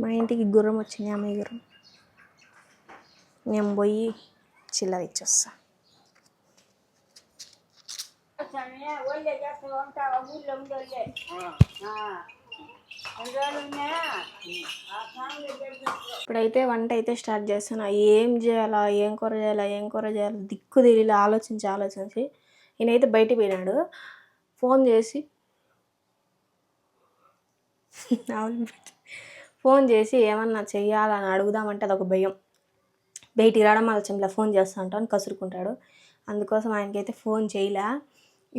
మా ఇంటికి గుర్రం వచ్చింది, అమ్మాయి గుర్రం. నేను పోయి చిల్లర ఇచ్చొస్తా. ఇప్పుడైతే వంట అయితే స్టార్ట్ చేస్తున్నా. ఏం చేయాలా, ఏం కూర చేయాలా దిక్కు తెలియలే. ఆలోచించి ఈయనైతే బయటికి పోయినాడు. ఫోన్ చేసి ఏమన్నా చెయ్యాలని అడుగుదామంటే అదొక భయం. బయటికి రావడం ఆలోచనలో ఫోన్ చేస్తా ఉంటాను, కసురుకుంటాడు. అందుకోసం ఆయనకైతే ఫోన్ చేయలే.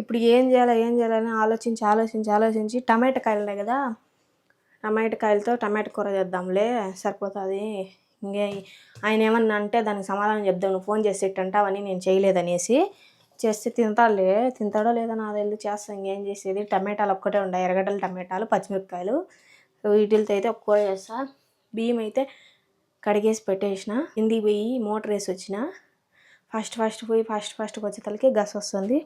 ఇప్పుడు ఏం చేయాలని ఆలోచించి టమాటా కాయలు ఉన్నాయి కదా, టమాటా కాయలతో టమాటా కూర చేద్దాంలే, సరిపోతుంది. ఇంకే ఆయన ఏమన్నా అంటే దానికి సమాధానం చెప్దాం, నువ్వు ఫోన్ చేసి అంటావని నేను చేయలేదనేసి. చేస్తే తింటాడో లేదో నాకు తెలియదు, చేస్తాను. ఇంకేం చేసేది. టమాటాలు ఒక్కటే ఉన్నాయి, ఎర్రగడ్డలు, టమాటాలు, పచ్చిమిరపకాయలు. వీటితో అయితే ఒక కూర చేస్తా. బియ్యం అయితే కడిగేసి పెట్టేసిన. ఇంటికి పోయి మోటార్ వేసి వచ్చిన. ఫస్ట్ వచ్చేతలకి గస్ వస్తుంది.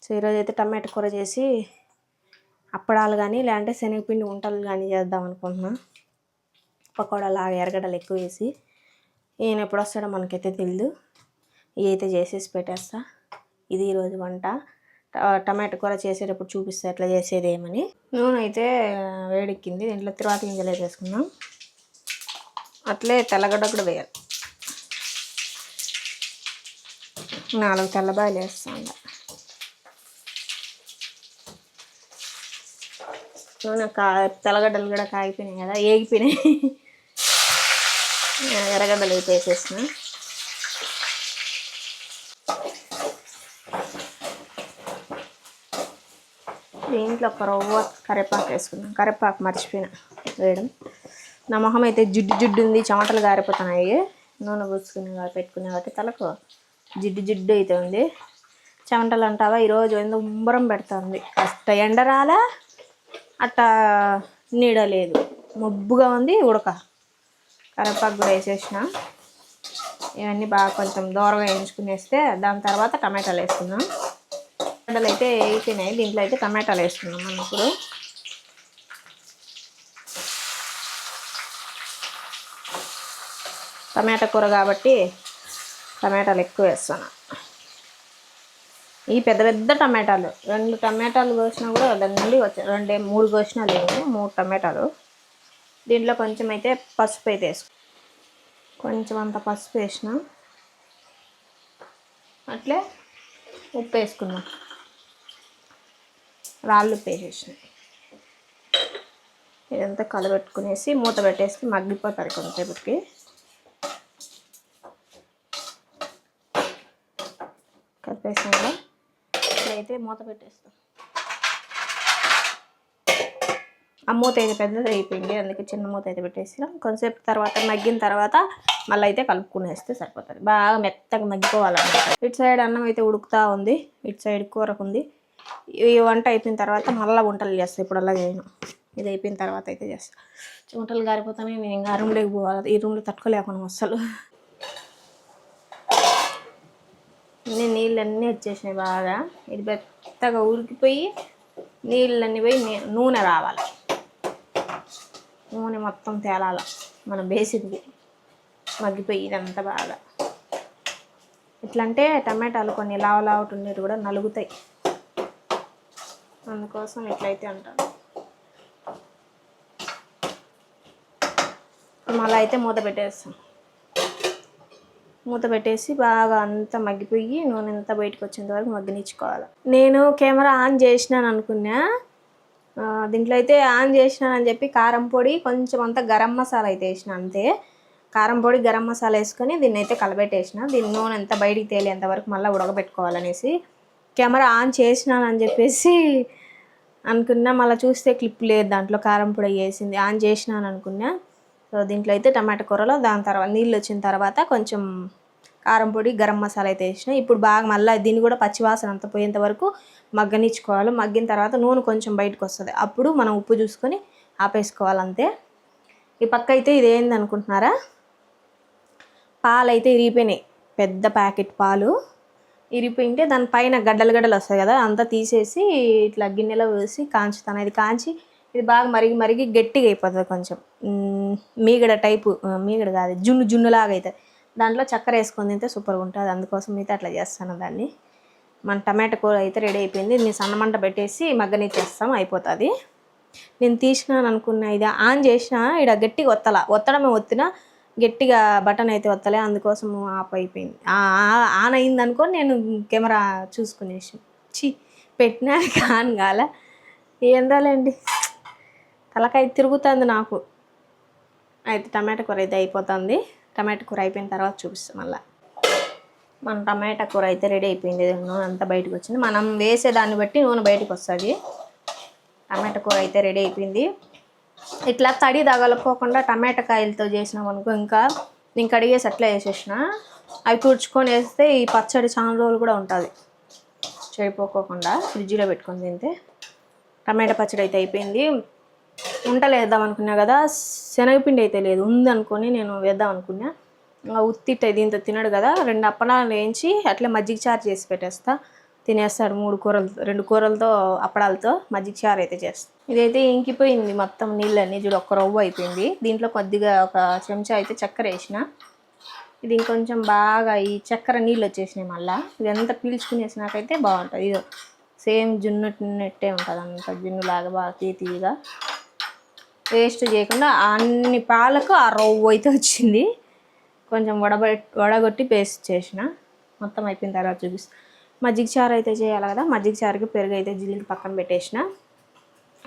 సో ఈరోజు అయితే టమాటా కూర చేసి అప్పడాలు కానీ లేదంటే శనగపిండి వంటలు కానీ చేద్దాం అనుకుంటున్నా. పకోడాలాగా ఎర్రగడ్డలు ఎక్కువ వేసి. ఈయన ఎప్పుడు వస్తాడో మనకైతే తెలియదు. ఇవి అయితే చేసేసి పెట్టేస్తా. ఇది ఈరోజు వంట. టమాటా కూర చేసేటప్పుడు చూపిస్తా ఎట్లా చేసేది ఏమని. నూనె అయితే వేడెక్కింది. దీంట్లో తిరువాత గింజలు వేసేసుకుందాం. అట్లే తెల్లగడ్డ కూడా వేయాలి. 4 తెల్లబాయలు వేస్తాను. నూనె తెల్లగడ్డలు కూడా కాగిపోయినాయి కదా, ఏగిపోయినాయి. ఎర్రగడ్డలు అయితే వేసేసిన. దీంట్లో ఒక రవ్వ కరివేపాకు వేసుకున్నాం. కరివేపాకు మర్చిపోయినా వేయడం. నా మొహం అయితే జిడ్డు ఉంది, చెమటలు గారిపోతున్నాయి. నూనె పూసుకుని పెట్టుకునే కాబట్టి తలకు జిడ్డు అయితే ఉంది. చెమటలు అంటావా ఈరోజు ఎందుకు ముంబరం పెడుతుంది. అట్ట ఎండ రాలా, అట్ట నీడ లేదు, మబ్బుగా ఉంది. ఉడక కరివేపాకు కూడా వేసేసిన. ఇవన్నీ బాగా కొంచెం దూరంగా వేయించుకుని వేస్తే దాని తర్వాత టమాటాలు వేసుకుందాం. టమాటాలు అయితే వేయిపోయినాయి. దీంట్లో అయితే టమాటాలు వేసుకున్నాం మనం ఇప్పుడు. టమాటా కూర కాబట్టి టమాటాలు ఎక్కువ వేస్తాను. ఈ పెద్ద టమాటాలు 2 టమాటాలు కోసినా కూడా దాని నుండి వచ్చాయి. 3 కోసినా లేవు, 3 టమాటాలు. దీంట్లో కొంచెం అయితే పసుపు అయితే వేసుకు, కొంచెం అంత పసుపు వేసిన. అట్లే ఉప్పు వేసుకున్నాం. రాళ్ళు ఉప్పు వేసేసిన. ఇదంతా కలబెట్టుకునేసి మూత పెట్టేసి మగ్గిపోతారు కొంతసేపటికి. కలిపేసాం కదా, ఇట్లయితే మూత పెట్టేస్తాం. ఆ మూత అయితే పెద్దది అయిపోయింది, అందుకే చిన్న మూత అయితే పెట్టేసినాం. కొంతసేపు తర్వాత మగ్గిన తర్వాత మళ్ళీ అయితే కలుపుకునేస్తే సరిపోతుంది. బాగా మెత్తగా మగ్గిపోవాలన్నమాట. ఇటు సైడ్ అన్నం అయితే ఉడుకుతూ ఉంది, ఇటు సైడ్ కూరకు ఉంది. ఈ వంట అయిపోయిన తర్వాత మళ్ళీ వంటలు చేస్తాను. ఇప్పుడు అలా చేయను, ఇది అయిపోయిన తర్వాత అయితే చేస్తాను. వంటలు గారిపోతానే నేను ఇంకా రూమ్లోకి పోవాలి. ఈ రూమ్లో తట్టుకోలేకున్నాం అస్సలు. నీళ్ళన్నీ వచ్చేసినాయి బాగా. ఇది మెత్తగా ఉడికిపోయి నీళ్ళన్నీ పోయి నూనె రావాలి. నూనె మొత్తం తేలాల మన బేసిన్కి. మగ్గిపోయి ఇదంతా బాగా ఎట్లంటే టమాటాలు కొన్ని లావులావుట్ ఉండేవి కూడా నలుగుతాయి. అందుకోసం ఇట్లయితే అంటాను. మళ్ళీ అయితే మూత పెట్టేస్తాం. మూత పెట్టేసి బాగా అంతా మగ్గిపోయి నూనె అంతా బయటకు వచ్చేంత వరకు మగ్గనిచ్చుకోవాలి. నేను కెమెరా ఆన్ చేసినాను అనుకున్నా. దీంట్లో అయితే ఆన్ చేసినానని చెప్పి కారం పొడి కొంచెం అంతా గరం మసాలా అయితే వేసిన. అంతే, కారం పొడి గరం మసాలా వేసుకొని దీన్ని అయితే కలబెట్టేసిన. దీని నూనె అంతా బయటికి తేలేంత వరకు మళ్ళీ ఉడకబెట్టుకోవాలనేసి కెమెరా ఆన్ చేసినానని చెప్పేసి అనుకున్నా. మళ్ళీ చూస్తే క్లిప్ లేదు, దాంట్లో కారం పొడి వేసింది. ఆన్ చేసినాను అనుకున్నా. సో దీంట్లో అయితే టమాటా కూరలో దాని తర్వాత నీళ్ళు వచ్చిన తర్వాత కొంచెం కారం పొడి గరం మసాలా అయితే వేసిన. ఇప్పుడు బాగా మళ్ళీ దీన్ని కూడా పచ్చివాసన అంతా పోయేంత వరకు మగ్గనిచ్చుకోవాలి. మగ్గిన తర్వాత నూనె కొంచెం బయటకు వస్తుంది, అప్పుడు మనం ఉప్పు చూసుకొని ఆపేసుకోవాలంతే. ఈ పక్క అయితే ఇది ఏంది అనుకుంటున్నారా, పాలు అయితే ఇరిగిపోయినాయి. పెద్ద ప్యాకెట్ పాలు ఇరిగిపోయింటే దానిపైన గడ్డలు వస్తాయి కదా, అంతా తీసేసి ఇట్లా గిన్నెలో వేసి కాంచుతాను. అది కాంచి ఇది బాగా మరిగి మరిగి గట్టిగా అయిపోతుంది, కొంచెం మీగడ టైపు, మీగడ కాదు జున్నులాగా అవుతుంది. దాంట్లో చక్కెర వేసుకొని తింటే సూపర్గా ఉంటుంది. అందుకోసం అయితే అట్లా చేస్తాను దాన్ని. మన టమాటా కూర అయితే రెడీ అయిపోయింది. నేను సన్నమంట పెట్టేసి మగ్గనిచ్చేస్తాం, అయిపోతుంది. నేను తీసినాను అనుకున్నా, ఇది ఆన్ చేసినా ఇక్కడ గట్టిగా ఒత్తడమే ఒత్తినా గట్టిగా బటన్ అయితే వత్తలే, అందుకోసం ఆఫ్ అయిపోయింది. ఆన్ అయింది అనుకో నేను కెమెరా చూసుకునేసి పెట్టినా ఆన్ కాల. ఏందాలేండి, తలకాయ తిరుగుతుంది నాకు. అయితే టమాటా కూర అయితే అయిపోతుంది. టమాటా కూర అయిపోయిన తర్వాత చూపిస్తాం మళ్ళీ. మన టమాటా కూర అయితే రెడీ అయిపోయింది. నూనె అంతా బయటకు వచ్చింది. మనం వేసేదాన్ని బట్టి నూనె బయటకు వస్తుంది. టమాటా కూర అయితే రెడీ అయిపోయింది. ఇట్లా తడి తగలపోకుండా టమాటా కాయలతో చేసినాం అనుకో, ఇంకా నేను కడిగేసి అట్లా వేసేసిన, అవి తుడుచుకొని వేస్తే ఈ పచ్చడి చాలా రోజులు కూడా ఉంటుంది చెడిపోకోకుండా. ఫ్రిడ్జ్లో పెట్టుకొని తింటే. టమాటా పచ్చడి అయితే అయిపోయింది. ఉంటలు వేద్దాం అనుకున్నా కదా, శనగపిండి అయితే లేదు, ఉంది అనుకొని నేను వేద్దాం అనుకున్నా. ఉత్తిట్టే దీంతో తినడు కదా, 2 అప్పడాలు వేయించి అట్లా మజ్జిగ చారు చేసి పెట్టేస్తా, తినేస్తాడు. 2 కూరలతో అప్పడాలతో మజ్జిగ చారు అయితే చేస్తాను. ఇదైతే ఇంకిపోయింది మొత్తం నీళ్ళన్నీ, చూడు ఒక్క రవ్వ అయిపోయింది. దీంట్లో కొద్దిగా ఒక చెంచా అయితే చక్కెర వేసిన, ఇది ఇంకొంచెం బాగా ఈ చక్కెర నీళ్ళు వచ్చేసినాయి. మళ్ళీ ఇదంతా పీల్చుకునేసినాకైతే బాగుంటుంది. ఇది సేమ్ జున్నట్టే ఉంటుంది, అంత జున్నులాగా బాగా తీయగా. వేస్ట్ చేయకుండా అన్ని పాలకు ఆ రవ్వ అయితే వచ్చింది. కొంచెం వడగొట్టి పేస్ట్ చేసిన, మొత్తం అయిపోయిన తర్వాత చూపిస్తాను. మజ్జిగ చారు అయితే చేయాలి కదా, మజ్జిగ చారుకి పెరుగు అయితే జిలికి పక్కన పెట్టేసిన,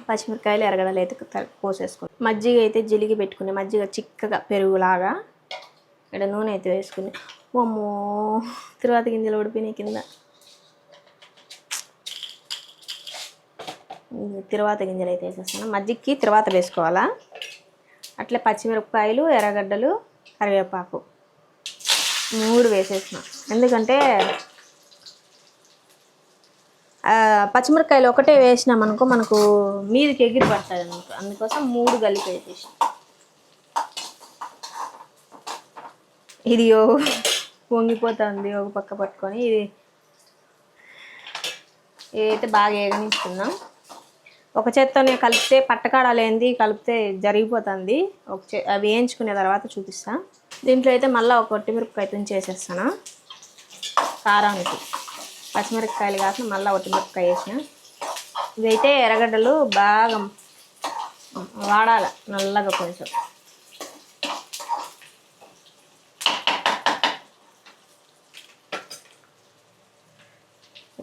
పచ్చిమిరకాయలు ఎరగడలు అయితే కోసేసుకుని, మజ్జిగ అయితే జిలికి పెట్టుకుని, మజ్జిగ చిక్కగా పెరుగులాగా. ఇక్కడ నూనె అయితే వేసుకుని, అమ్మో తర్వాత గింజలు ఉడిపోయినాయి కింద. తర్వాత గింజలు అయితే వేసేస్తాను. మజ్జిగకి తర్వాత వేసుకోవాలా. అట్లే పచ్చిమిరపకాయలు, ఎర్రగడ్డలు, కరివేపాకు 3 వేసేసిన. ఎందుకంటే పచ్చిమిరపకాయలు ఒకటే వేసినామనుకో మనకు మీదకి ఎగిరి పడుతుంది అనుకో, అందుకోసం 3 కలిపి వేసేసిన. ఇది పొంగిపోతుంది ఒక పక్క పట్టుకొని. ఇదైతే బాగా ఏగనిస్తున్నాం. ఒక చేత్తోనే కలిపితే పట్టకాడాలేంది, కలిపితే జరిగిపోతుంది. అవి వేయించుకునే తర్వాత చూపిస్తా. దీంట్లో అయితే మళ్ళీ ఒక ఒట్టిమిరపకాయ తుంచేసేస్తాను కారానికి. పచ్చిమిరపకాయలు కాకుండా మళ్ళీ ఒట్టిమిరపకాయ వేసిన. ఇదైతే ఎర్రగడ్డలు బాగా వాడాలి నల్లగా కొంచెం.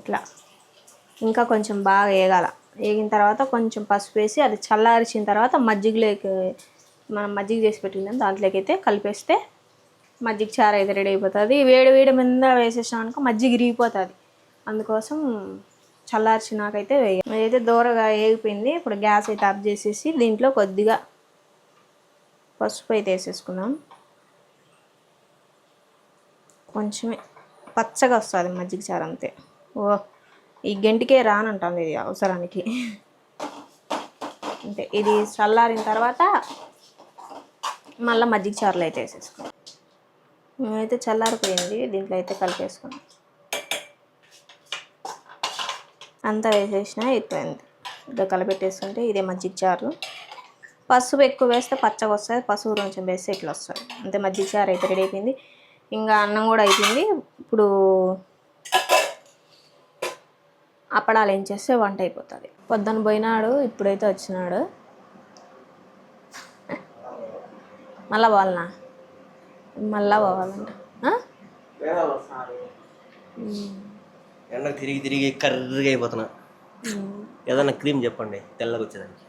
ఇట్లా ఇంకా కొంచెం బాగా వేగాల. వేగిన తర్వాత కొంచెం పసుపు వేసి అది చల్లారిచిన తర్వాత మజ్జిగలోకి, మనం మజ్జిగ చేసి పెట్టిందాం దాంట్లోకి అయితే కలిపేస్తే మజ్జిగ చారు అయితే రెడీ అయిపోతుంది. వేడి మీద వేసేసాం అనుకో మజ్జిగ ఇరిగిపోతుంది, అందుకోసం చల్లార్చినాకైతే వేయాలి. అదైతే దూరగా వేగిపోయింది. ఇప్పుడు గ్యాస్ అయితే ఆఫ్ చేసేసి దీంట్లో కొద్దిగా పసుపు అయితే వేసేసుకున్నాం. కొంచెమే పచ్చగా వస్తుంది మజ్జిగ చారు అంతే. ఈ గంటికే రానంటుంది ఇది అవసరానికి అంతే. ఇది చల్లారిన తర్వాత మళ్ళీ మజ్జిగ చారులు అయితే వేసేసుకున్నాం. మేమైతే చల్లారిపోయింది, దీంట్లో అయితే కలిపేసుకున్నాం. అంతా వేసేసిన అయిపోయింది. ఇంకా కలిపెట్టేసుకుంటే ఇదే మజ్జిగ చారు. పసుపు ఎక్కువ వేస్తే పచ్చగా వస్తుంది, పసుపు కొంచెం వేస్తే ఇట్లా వస్తుంది అంతే. మజ్జిగ చారు అయితే రెడీ అయిపోయింది. ఇంకా అన్నం కూడా అయిపోయింది. ఇప్పుడు అప్పడాలు ఏం చేస్తే వంట అయిపోతుంది. పొద్దున పోయినాడు, ఇప్పుడైతే వచ్చినాడు. మళ్ళా పోవాలనా? మళ్ళా పోవాలంట. ఎండకు తిరిగి కర్రీగా అయిపోతున్నా. ఏదన్నా క్రీమ్ చెప్పండి తెల్లగా వచ్చేదానికి.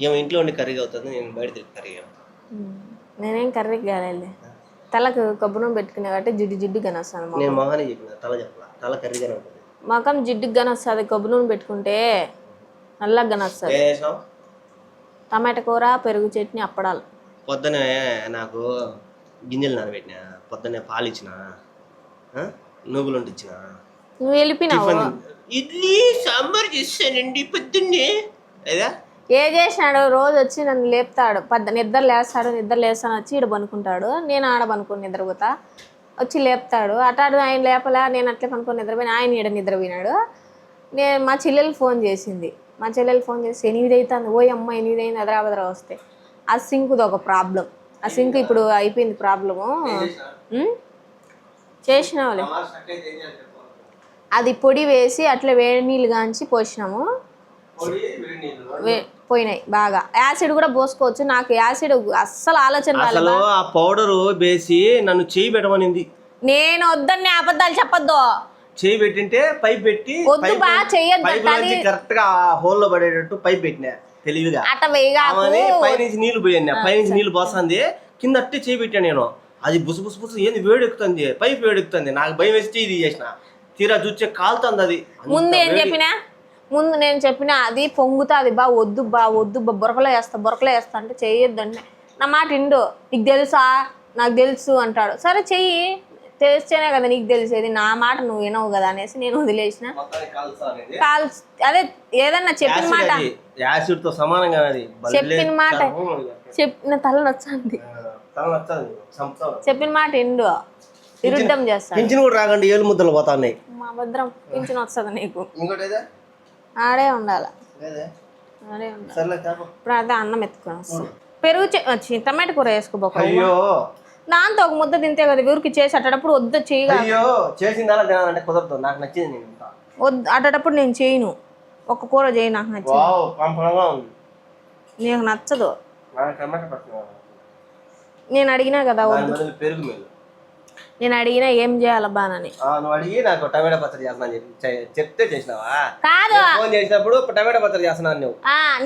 ఏమో ఇంట్లో ఉండి కర్రీగా అవుతుంది, నేను బయట తిరిగి కర్రీగా. నేనేం కర్రీకి కాలేదు, తలకు కొబ్బరి నూనె పెట్టుకునే కాబట్టి జిడ్డుగానే వస్తాను. నేను మొహాన్ని చెప్పిన తల చెప్పాల, తల కర్రీగానే ఉంటుంది. మొఖం జిడ్డుగానే వస్తుంది కొబ్బరి నూనె పెట్టుకుంటే, నల్లగానే వస్తుంది. టమాటా కూర, పెరుగు చట్నీ, అప్పడాలు. పొద్దునే నాకు గింజలు నానబెట్టినా, పొద్దున్నే పాలు ఇచ్చిన, నువ్వులు ఇచ్చిన. నువ్వు వెళ్ళిపోయినావు. ఇడ్లీ సాంబార్ చేస్తానండి పొద్దున్నే. అదా ఏ చేసినాడు, రోజు వచ్చి నన్ను లేపుతాడు. నిద్ర లేస్తాను వచ్చి ఈడ పనుకుంటాడు. నేను ఆడ పనుకొని నిద్రపోతా, వచ్చి లేపుతాడు. అటాడు ఆయన లేపలే, నేను అట్లే పనుకొని నిద్రపోయినా, ఆయన ఈడ నిద్రపోయినాడు. మా చెల్లెలు ఫోన్ చేసింది, మా చెల్లెలు ఫోన్ చేసి 8 అవుతుంది, ఓ అమ్మ 8 అయింది, అదరా వస్తే ఆ సింక్ది ఒక ప్రాబ్లం. ఆ సింక్ ఇప్పుడు అయిపోయింది ప్రాబ్లము. చేసినావులే, అది పొడి వేసి అట్లా వేడి నీళ్ళు గాంచి పోసినాము, పోయినాయి బాగా. యాసిడ్ కూడా పోసుకోవచ్చు, నాకు యాసిడ్ అస్సలు ఆలోచన రాలేదు. ఆ పౌడర్ వేసి నన్ను చేయి పెట్టమనింది, నేను వద్దని అబద్ధాలు చెప్పొద్దు. చేయి పెట్టింటే పైప్ పెట్టి వద్దు బాగా చెయ్యొద్దు, కరెక్ట్ గా హోల్ లో పడేటట్టు పైప్ పెట్టినా తెలివిగా. పైనుంచి నీళ్లు పోయాను, పైనుంచి నీళ్లు పోస్తుంది, కింద అట్టే చేయి పెట్టాను నేను. అది బుసు బుసు బుసు ఏంది వేడెక్కుతుంది, పైప్ వేడెక్కుతుంది. నాకు భయం వేసి ఇది చేసిన, తీరా చూచే కాలుతుంది. అది ముందు ఏం చెప్పినా, ముందు నేను చెప్పిన అది పొంగుతుంది వద్దు బొరకలో వేస్తా అంటే చెయ్యొద్దండి. నా మాట ఇండు, నీకు తెలుసా, నాకు తెలుసు అంటాడు. సరే చెయ్యి, తెలిస్తేనే కదా నీకు తెలిసేది, నా మాట నువ్వు వినవు కదా అనేసి నేను వదిలేసిన. అదే ఏదన్నా చెప్పిన మాట, యాసిడ్ తో సమానంగా చెప్పిన మాట చెప్పిన తల నచ్చింది, చెప్పిన మాట ఇండు, విరుద్ధం చేస్తాను. పింఛన్ కూడా రాకండి, ఏళ్ళు ముద్దలు పోతాయి. మా భద్రం పింఛన్ వస్తుంది నీకు, ఆడే ఉండాలి, ఆడే ఉండాలి. ఇప్పుడు అదే అన్నం ఎత్తుకొని వస్తాను, పెరుగు వచ్చి టమాటా కూర వేసుకోబోక, దాంతో ఒక ముద్ద తింటే కదా ఊరికి చేసి అట్టేటప్పుడు వద్దు చేయగా. కుదరదు, నాకు నచ్చింది వద్దు అట్టేటప్పుడు నేను చేయను, ఒక కూర చేయి, నాకు నచ్చింది. నీకు నచ్చదు, నేను అడిగినా కదా వద్దు, పెరుగు మేలు. నేను అడిగినా ఏం చేయాలబ్బానని. నువ్వు అడిగి నాకు టమాటా పచ్చడి చేస్తున్నా చెప్తే చేసినావా? కాదు, ఫోన్ చేసినప్పుడు టమాటా పచ్చడి చేస్తున్నాను నువ్వు.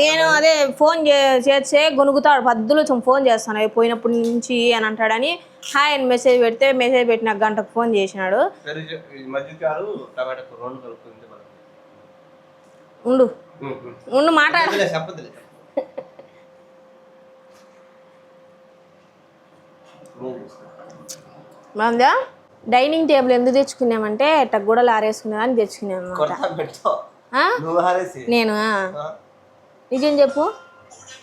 నేను అదే ఫోన్ చేస్తే గొనుగుతాడు, పద్దులు ఫోన్ చేస్తాను పోయినప్పటి నుంచి అని అంటాడని హాయ్ అని మెసేజ్ పెట్టిన గంటకు ఫోన్ చేసినాడు. ఉండు మాట్లాడు. మందా డైనింగ్ టేబుల్ ఎందుకు తెచ్చుకున్నామంటే గూడలు ఆరేసుకునేదాన్ని తెచ్చుకున్నాం అన్నమాట. నేను నిజం చెప్పు,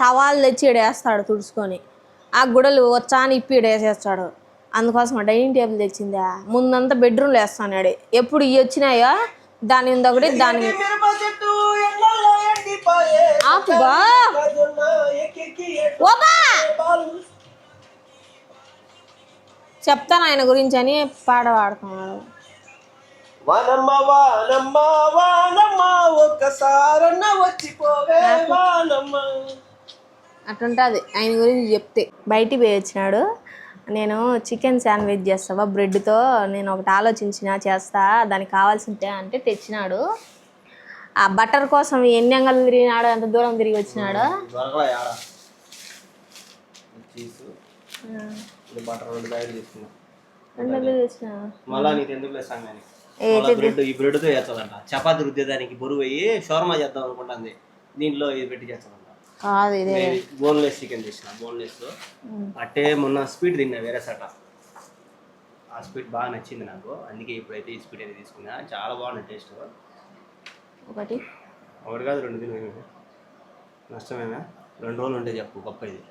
టవాలు తెచ్చి ఇడేస్తాడు తుడుచుకొని, ఆ గుడలు వచ్చా అని ఇప్పి ఇడేసేస్తాడు. అందుకోసం డైనింగ్ టేబుల్ తెచ్చిందా, ముందంతా బెడ్రూమ్లో వేస్తాడు. ఎప్పుడు ఇవి వచ్చినాయో దాని ఉంది ఒకటి, దాని ఆపుగా చెప్తాను ఆయన గురించి అని పాట పాడుతున్నాడు. అట్లుంటుంది ఆయన గురించి చెప్తే. బయటికి పోయి వచ్చినాడు, నేను చికెన్ శాండ్విచ్ చేస్తావా బ్రెడ్తో, నేను ఒకటి ఆలోచించిన చేస్తా, దానికి కావాల్సిందే అంటే తెచ్చినాడు. ఆ బటర్ కోసం ఎన్ని అంగళ్ళు తిరిగినాడు, ఎంత దూరం తిరిగి వచ్చినాడు. చపాతి రుద్దేదానికి బరువు అయ్యి షోర్మా చేద్దాం అనుకుంటుంది, దీంట్లో ఇది పెట్టి చేస్తామంట. బోన్లెస్ చికెన్ తెచ్చిన, బోన్లెస్ అట్టే మొన్న స్వీట్ తిన్నా వేరే సట, ఆ స్వీట్ బాగా నచ్చింది నాకు, అందుకే ఇప్పుడైతే ఈ స్వీట్ అయితే తీసుకున్నా. చాలా బాగుంది టేస్ట్. ఒకటి కాదు 2 తిన, నష్టమేనా? 2 రోజులు ఉంటే చెప్పు గొప్ప. ఇది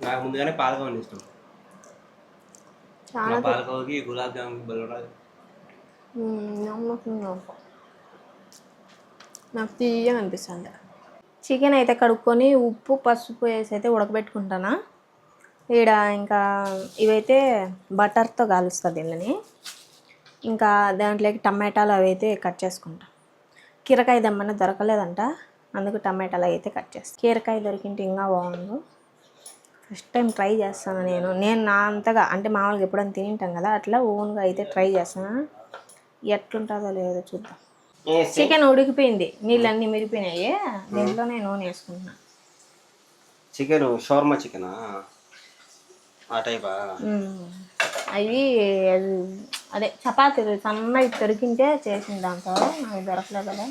నాకు ముందుగానే పాలకోవని ఇష్టం, పాలకోవకి గులాబ్ జామున్ బలరాదు. నాకు తీయగా అనిపిస్తుంది. చికెన్ అయితే కడుక్కొని ఉప్పు పసుపు వేసి అయితే ఉడకబెట్టుకుంటానా. ఈడ ఇంకా ఇవైతే బటర్తో కాలుస్తుంది వీళ్ళని. ఇంకా దాంట్లోకి టమాటాలు అవి అయితే కట్ చేసుకుంటా. కీరకాయ దమ్మని దొరకలేదంట, అందుకు టమాటాలు అయితే కట్ చేస్తాను. కీరకాయ దొరికింటే ఇంకా బాగుండు. ఫస్ట్ టైం ట్రై చేస్తాను నేను నా అంతగా, అంటే మామూలుగా ఎప్పుడైనా తింటాం కదా, అట్లా ఓన్గా అయితే ట్రై చేస్తాను. ఎట్లుంటుందో లేదో చూద్దాం. చికెన్ ఉడికిపోయింది, నీళ్ళన్నీ మిరిపోయినాయి, దీంట్లోనే నూనె వేసుకుంటున్నా. చికెన్ షోర్మా చికెనా ఆ టైపా? అవి అదే చపాతీలు సన్నగా దొరికింటే చేసింది, దాంతో నాకు దొరకలేదు కదా.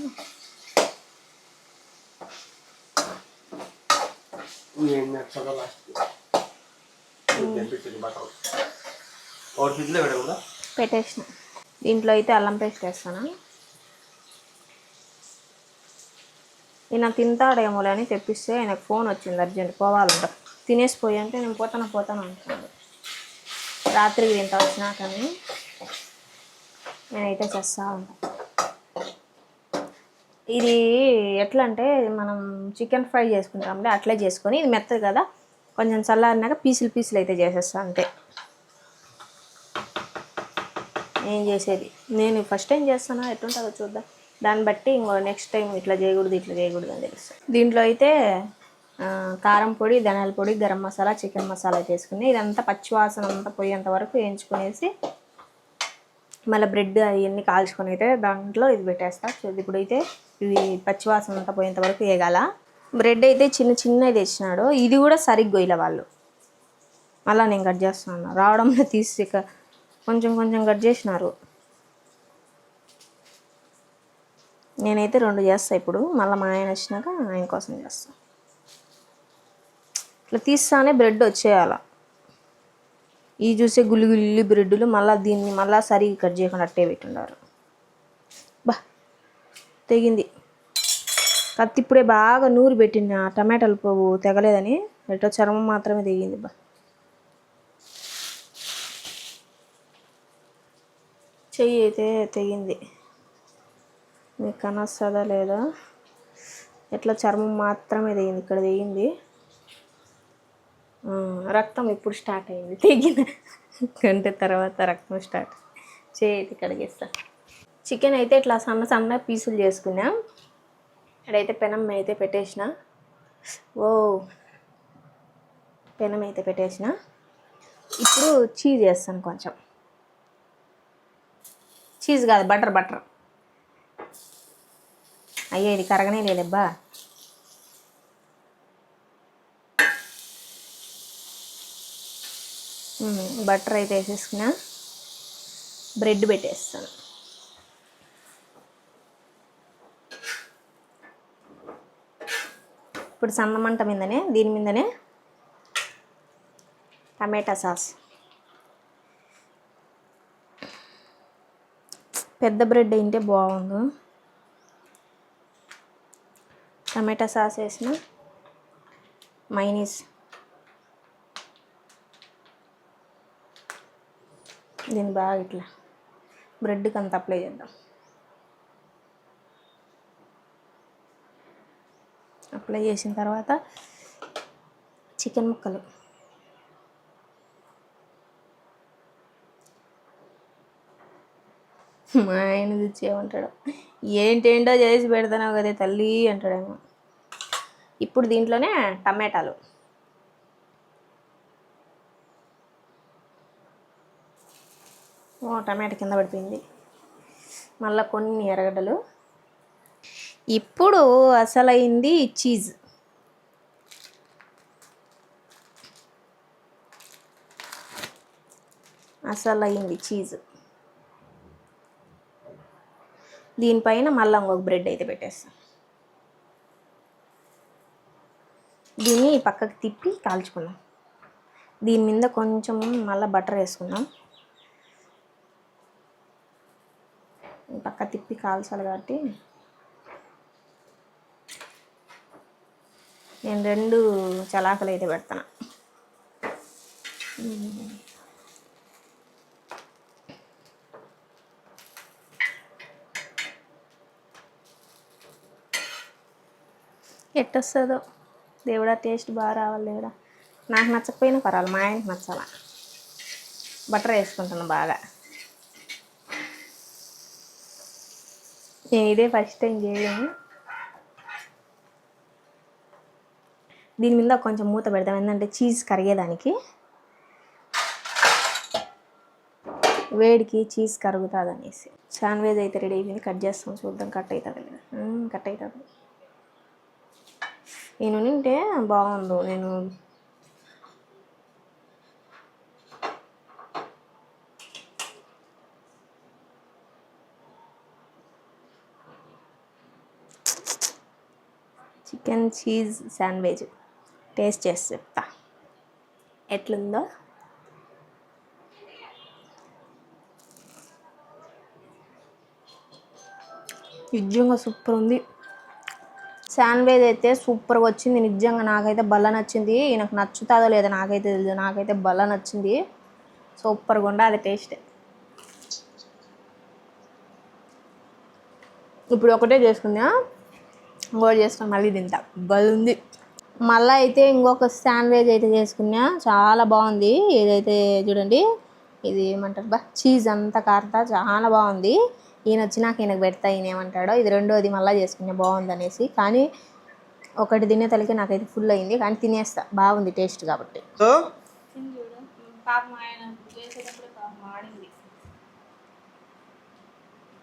పెట్టేసిన. దీంట్లో అయితే అల్లం పేస్ట్ వేస్తాను. ఈయన తింటాడేమోలే అని తెప్పిస్తే ఆయనకు ఫోన్ వచ్చింది, అర్జెంట్ పోవాలంట. తినేసిపోయి అంటే నేను పోతాను అంటున్నాడు. రాత్రికి తింటా వచ్చినా కానీ నేనైతే చేస్తా ఉంటాను. ఇది ఎట్లా అంటే మనం చికెన్ ఫ్రై చేసుకుంటాంలే అట్లే చేసుకొని, ఇది మెత్తది కదా కొంచెం చల్లారినాక పీసులు అయితే చేసేస్తా అంతే. నేను చేసేది నేను ఫస్ట్ టైం చేస్తానా ఎట్లుంటుందో చూద్దాం, దాన్ని బట్టి ఇంకో నెక్స్ట్ టైం ఇట్లా చేయకూడదు అని తెలుస్తుంది. దీంట్లో అయితే కారం పొడి, ధనియాల పొడి, గరం మసాలా, చికెన్ మసాలా అయితే వేసుకుని ఇదంతా పచ్చివాసన అంతా పోయేంత వరకు వేయించుకునేసి మళ్ళీ బ్రెడ్ అవన్నీ కాల్చుకొని అయితే దాంట్లో ఇది పెట్టేస్తా. ఇప్పుడైతే ఇది పచ్చివాసన అంతా పోయేంత వరకు వేగాల. బ్రెడ్ అయితే చిన్నది తెచ్చినాడు, ఇది కూడా సరిగ్గా ఇలా వాళ్ళు మళ్ళీ నేను కట్ చేస్తున్నాను రావడంలో తీసి కొంచెం కట్ చేసినారు. నేనైతే 2 చేస్తాను ఇప్పుడు, మళ్ళీ మా ఆయన వచ్చినాక ఆయన కోసం చేస్తాను. ఇట్లా తీస్తానే బ్రెడ్ వచ్చేయాల. ఈ చూసే గుల్లి బ్రెడ్లు మళ్ళీ దీన్ని మళ్ళీ సరిగ్గా కట్ చేయకుండా అట్టే పెట్టున్నారు. బా తెగింది కత్తి, ఇప్పుడే బాగా నూరు పెట్టిన టమాటాలు పువ్వు తెగలేదని ఎటో చర్మం మాత్రమే తెగింది. బా చెయ్యి అయితే తెగింది, మీకు కనొస్తుందా లేదా, ఎట్లా చర్మం మాత్రమే తెగింది, ఇక్కడ తెగింది. రక్తం ఇప్పుడు స్టార్ట్ అయింది, తెగిన గంట తర్వాత రక్తం స్టార్ట్. చేతి కడిగేస్తా. చికెన్ అయితే ఇట్లా సన్న పీసులు చేసుకున్నా. ఇక్కడైతే పెనం అయితే పెట్టేసిన. పెనం అయితే పెట్టేసిన. ఇప్పుడు చీజ్ వేస్తాను కొంచెం. చీజ్ కాదు బటర్. అయ్యో ఇది కరగనే లేదబ్బా. బటర్ అయితే వేసేసుకున్నా. బ్రెడ్ పెట్టేస్తాను. ఇప్పుడు సన్నమంట మీదనే దీని మీదనే టమాటా సాస్. పెద్ద బ్రెడ్ అయితే బాగుండు. టమాటా సాస్ వేసిన, మైనీస్, దీన్ని బాగా ఇట్లా బ్రెడ్కి అంత అప్లై చేద్దాం. అప్లై చేసిన తర్వాత చికెన్ ముక్కలు మా ఆయన తెచ్చి ఏమంటాడు, ఏంటేంటో చేసి పెడతానావు కదే తల్లి అంటాడేమో. ఇప్పుడు దీంట్లోనే టమాటాలు, టమాటా కింద పడిపోయింది. మళ్ళీ కొన్ని ఎర్రగడ్డలు. ఇప్పుడు అసలైంది చీజ్. దీనిపైన మళ్ళీ ఇంకొక బ్రెడ్ అయితే పెట్టేస్తాం. దీన్ని పక్కకు తిప్పి కాల్చుకుందాం. దీని మీద కొంచెం మళ్ళీ బటర్ వేసుకుందాం. పక్క తిప్పి కాల్చాలి కాబట్టి నేను 2 చలాకలు అయితే పెడతాను. ఎట్టొస్తుందో దేవుడా, టేస్ట్ బాగా రావాలి దేవుడా. నాకు నచ్చకపోయినా పర్వాలేదు, మా ఆయనకి నచ్చాల. బటర్ వేసుకుంటాను బాగా. నేను ఇదే ఫస్ట్ టైం చేయలేము. దీని మీద కొంచెం మూత పెడతాం, ఏంటంటే చీజ్ కరిగేదానికి. వేడికి చీజ్ కరుగుతుంది అనేసి. శాండ్విచ్ అయితే రెడీ అయిపోయింది. కట్ చేస్తాం, చూద్దాం కట్ అవుతుంది కదా. కట్ అవుతుంది. నేను ఉంటే బాగుండు. నేను చికెన్ చీజ్ శాండ్విచ్ టేస్ట్ చేసి చెప్తా ఎట్లుందో. నిజంగా సూపర్ ఉంది. శాండ్విచ్ అయితే సూపర్గా వచ్చింది. నిజంగా నాకైతే భలే నచ్చింది. నాకు నచ్చుతుందో లేదో నాకైతే తెలియదు, నాకైతే భలే నచ్చింది. సూపర్గా ఉండే అది టేస్ట్. ఇప్పుడు ఒకటే చేసుకున్నా, ఇంకోటి చేసుకుని మళ్ళీ తింటా. బాగుంది. మళ్ళీ అయితే ఇంకొక శాండ్విచ్ అయితే చేసుకున్నా, చాలా బాగుంది. ఏదైతే చూడండి, ఇది ఏమంటారు చీజ్ అంతా కారుతా చాలా బాగుంది. ఈయన వచ్చినాక ఈయనకు పెడతా, ఈయన ఏమంటాడో. ఇది రెండోది మళ్ళీ చేసుకున్నా బాగుంది అనేసి. కానీ ఒకటి తినే తలకి నాకైతే ఫుల్ అయింది, కానీ తినేస్తా, బాగుంది టేస్ట్ కాబట్టి. పాపం ఆయన చేసేటప్పుడు పాపం ఆడింది.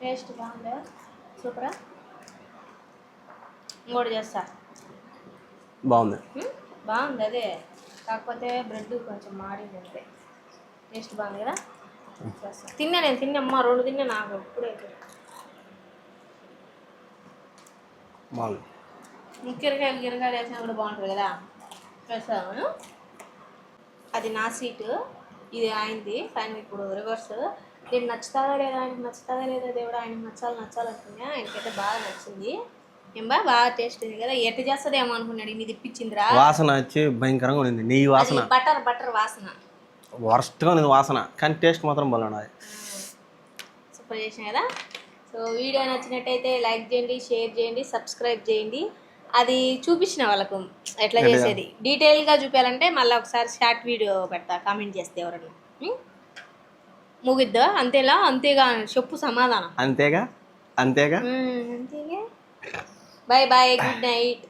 టేస్ట్ బాగుందా? సూపరా. ఇంకోటి చేస్తా. బాగుంది. బాగుంది అదే, కాకపోతే బ్రెడ్ కొంచెం మాడింది అంతే. టేస్ట్ బాగుంది కదా. తిన్నా, నేను తిన్నమ్మా, 2 తిన్నా. నాకు ఎప్పుడే బాగుంది. గిరకాయలు వేసినా కూడా బాగుంటుంది కదా. వేస్తాను. అది నా సీటు, ఇది ఆయనది. కానీ ఇప్పుడు రివర్స్. నేను నచ్చుతాదా లేదా, ఆయనకు నచ్చుతాదా లేదా దేవుడు, ఆయనకు నచ్చాలనుకున్నా. ఆయనకైతే బాగా నచ్చింది. ఏం బాగా టేస్ట్ ఉంది కదా. ఎట్ట చేస్తుందేమో అనుకున్నాడు, ఇది ఇప్పించిందిరా. వాసన వచ్చి భయంకరంగా ఉంది. నెయ్యి వాసన, బటర్ వాసన వర్స్ట్గా ఉంది వాసన, కానీ టేస్ట్ మాత్రం బాగున్నది. సూపర్ చేసిన కదా. సో వీడియో నచ్చినట్టయితే లైక్ చేయండి, షేర్ చేయండి, సబ్స్క్రైబ్ చేయండి. అది చూపించిన వాళ్ళకు ఎట్లా చేసేది డీటెయిల్గా చూపించాలంటే మళ్ళీ ఒకసారి షార్ట్ వీడియో పెడతా, కామెంట్ చేస్తే ఎవరన్నా. ముగిద్దా అంతేగా చెప్పు సమాధానం. అంతేగా. Bye bye, good night.